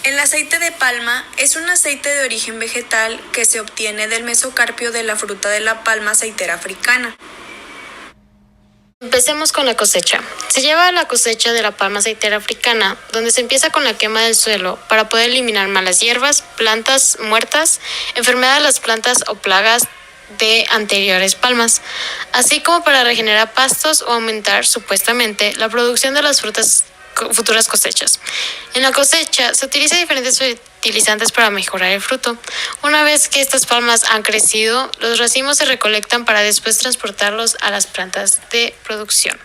El aceite de palma es un aceite de origen vegetal que se obtiene del mesocarpio de la fruta de la palma aceitera africana. Empecemos con la cosecha. Se lleva a la cosecha de la palma aceitera africana, donde se empieza con la quema del suelo para poder eliminar malas hierbas, plantas muertas, enfermedades de las plantas o plagas de anteriores palmas, así como para regenerar pastos o aumentar, supuestamente, la producción de las futuras cosechas. En la cosecha se utilizan diferentes fertilizantes para mejorar el fruto. Una vez que estas palmas han crecido, los racimos se recolectan para después transportarlos a las plantas de producción.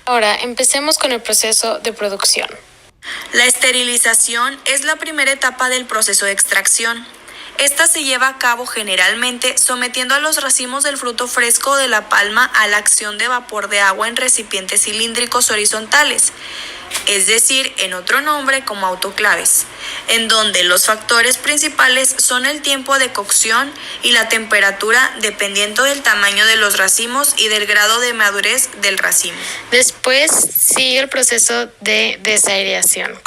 Ahora empecemos con el proceso de producción. La esterilización es la primera etapa del proceso de extracción. Esta se lleva a cabo generalmente sometiendo a los racimos del fruto fresco de la palma a la acción de vapor de agua en recipientes cilíndricos horizontales, es decir, en otro nombre como autoclaves, en donde los factores principales son el tiempo de cocción y la temperatura dependiendo del tamaño de los racimos y del grado de madurez del racimo. Después sigue el proceso de desaireación,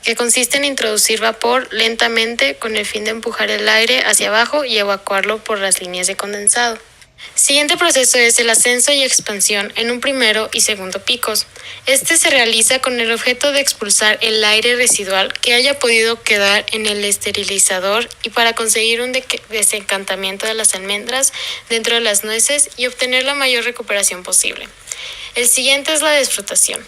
que consiste en introducir vapor lentamente con el fin de empujar el aire hacia abajo y evacuarlo por las líneas de condensado. Siguiente proceso es el ascenso y expansión en un primero y segundo picos. Este se realiza con el objeto de expulsar el aire residual que haya podido quedar en el esterilizador y para conseguir un desencantamiento de las almendras dentro de las nueces y obtener la mayor recuperación posible. El siguiente es la desfrutación.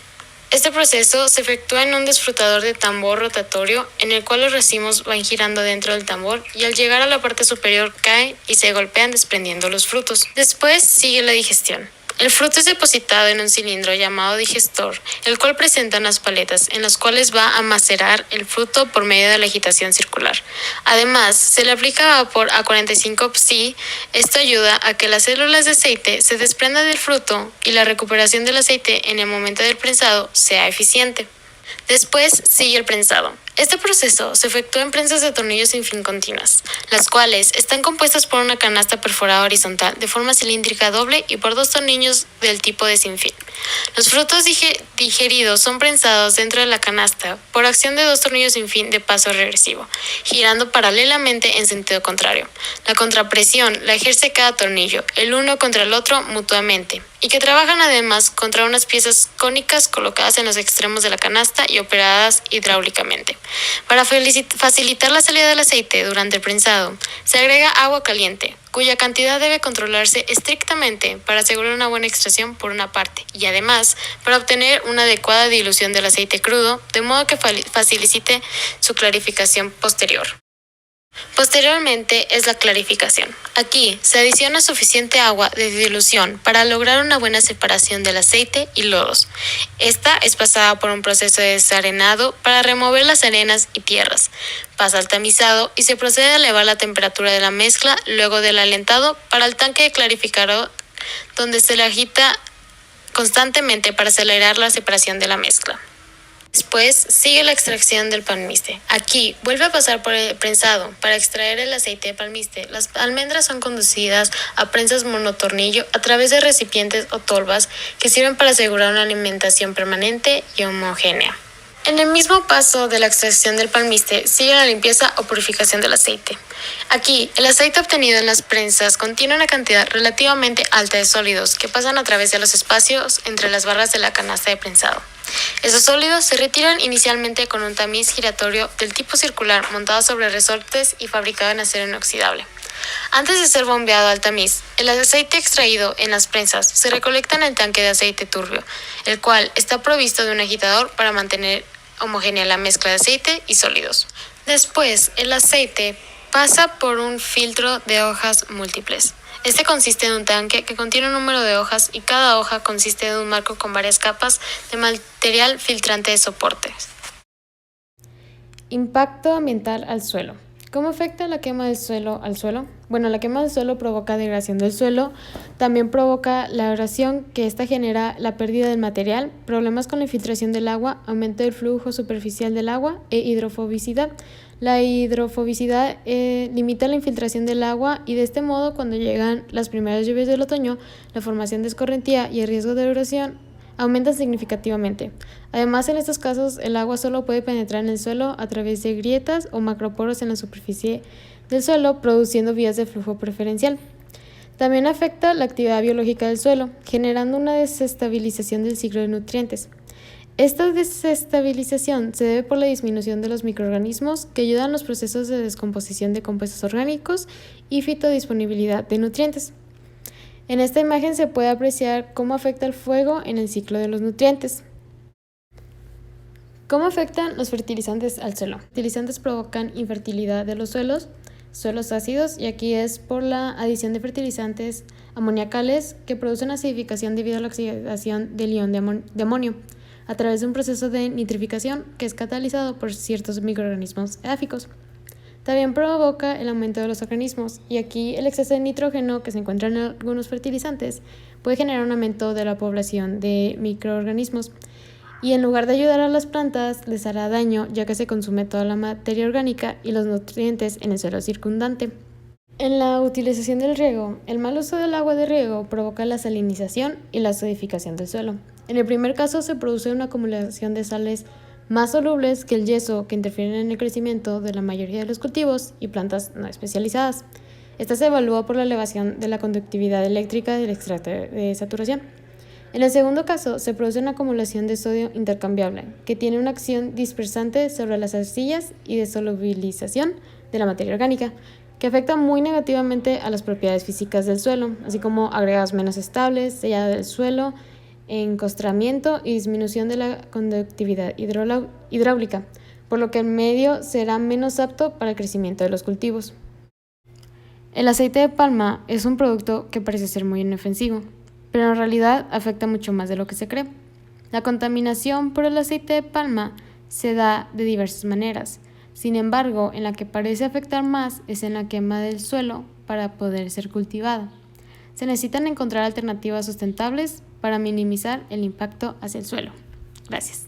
Este proceso se efectúa en un desfrutador de tambor rotatorio en el cual los racimos van girando dentro del tambor y al llegar a la parte superior caen y se golpean desprendiendo los frutos. Después sigue la digestión. El fruto es depositado en un cilindro llamado digestor, el cual presenta unas paletas en las cuales va a macerar el fruto por medio de la agitación circular. Además, se le aplica vapor a 45 psi. Esto ayuda a que las células de aceite se desprendan del fruto y la recuperación del aceite en el momento del prensado sea eficiente. Después sigue el prensado. Este proceso se efectúa en prensas de tornillos sin fin continuas, las cuales están compuestas por una canasta perforada horizontal de forma cilíndrica doble y por dos tornillos del tipo de sin fin. Los frutos digeridos son prensados dentro de la canasta por acción de dos tornillos sin fin de paso regresivo, girando paralelamente en sentido contrario. La contrapresión la ejerce cada tornillo, el uno contra el otro mutuamente, y que trabajan además contra unas piezas cónicas colocadas en los extremos de la canasta y operadas hidráulicamente. Para facilitar la salida del aceite durante el prensado, se agrega agua caliente, cuya cantidad debe controlarse estrictamente para asegurar una buena extracción por una parte y además para obtener una adecuada dilución del aceite crudo, de modo que facilite su clarificación posterior. Posteriormente es la clarificación. Aquí se adiciona suficiente agua de dilución para lograr una buena separación del aceite y lodos. Esta es pasada por un proceso de desarenado para remover las arenas y tierras. Pasa al tamizado y se procede a elevar la temperatura de la mezcla luego del alentado para el tanque de clarificador, donde se le agita constantemente para acelerar la separación de la mezcla. Después sigue la extracción del palmiste. Aquí vuelve a pasar por el prensado para extraer el aceite de palmiste. Las almendras son conducidas a prensas monotornillo a través de recipientes o tolvas que sirven para asegurar una alimentación permanente y homogénea. En el mismo paso de la extracción del palmiste sigue la limpieza o purificación del aceite. Aquí, el aceite obtenido en las prensas contiene una cantidad relativamente alta de sólidos que pasan a través de los espacios entre las barras de la canasta de prensado. Esos sólidos se retiran inicialmente con un tamiz giratorio del tipo circular montado sobre resortes y fabricado en acero inoxidable. Antes de ser bombeado al tamiz, el aceite extraído en las prensas se recolecta en el tanque de aceite turbio, el cual está provisto de un agitador para mantener homogénea la mezcla de aceite y sólidos. Después, el aceite pasa por un filtro de hojas múltiples. Este consiste en un tanque que contiene un número de hojas y cada hoja consiste de un marco con varias capas de material filtrante de soportes. Impacto ambiental al suelo. ¿Cómo afecta la quema del suelo al suelo? Bueno, la quema del suelo provoca degradación del suelo, también provoca la erosión, que esta genera la pérdida del material, problemas con la infiltración del agua, aumento del flujo superficial del agua e hidrofobicidad. La hidrofobicidad limita la infiltración del agua y de este modo, cuando llegan las primeras lluvias del otoño, la formación de escorrentía y el riesgo de erosión aumentan significativamente. Además, en estos casos, el agua solo puede penetrar en el suelo a través de grietas o macroporos en la superficie del suelo, produciendo vías de flujo preferencial. También afecta la actividad biológica del suelo, generando una desestabilización del ciclo de nutrientes. Esta desestabilización se debe por la disminución de los microorganismos que ayudan a los procesos de descomposición de compuestos orgánicos y fitodisponibilidad de nutrientes. En esta imagen se puede apreciar cómo afecta el fuego en el ciclo de los nutrientes. ¿Cómo afectan los fertilizantes al suelo? Los fertilizantes provocan infertilidad de los suelos ácidos, y aquí es por la adición de fertilizantes amoniacales que producen acidificación debido a la oxidación del ion de amonio a través de un proceso de nitrificación que es catalizado por ciertos microorganismos edáficos. También provoca el aumento de los organismos, y aquí el exceso de nitrógeno que se encuentra en algunos fertilizantes puede generar un aumento de la población de microorganismos, y en lugar de ayudar a las plantas les hará daño, ya que se consume toda la materia orgánica y los nutrientes en el suelo circundante. En la utilización del riego, el mal uso del agua de riego provoca la salinización y la acidificación del suelo. En el primer caso se produce una acumulación de sales más solubles que el yeso que interfieren en el crecimiento de la mayoría de los cultivos y plantas no especializadas. Esta se evalúa por la elevación de la conductividad eléctrica del extracto de saturación. En el segundo caso, se produce una acumulación de sodio intercambiable, que tiene una acción dispersante sobre las arcillas y de solubilización de la materia orgánica, que afecta muy negativamente a las propiedades físicas del suelo, así como agregados menos estables, sellado del suelo, encostramiento y disminución de la conductividad hidráulica, por lo que el medio será menos apto para el crecimiento de los cultivos. El aceite de palma es un producto que parece ser muy inofensivo, pero en realidad afecta mucho más de lo que se cree. La contaminación por el aceite de palma se da de diversas maneras. Sin embargo, en la que parece afectar más es en la quema del suelo para poder ser cultivada. Se necesitan encontrar alternativas sustentables para minimizar el impacto hacia el suelo. Gracias.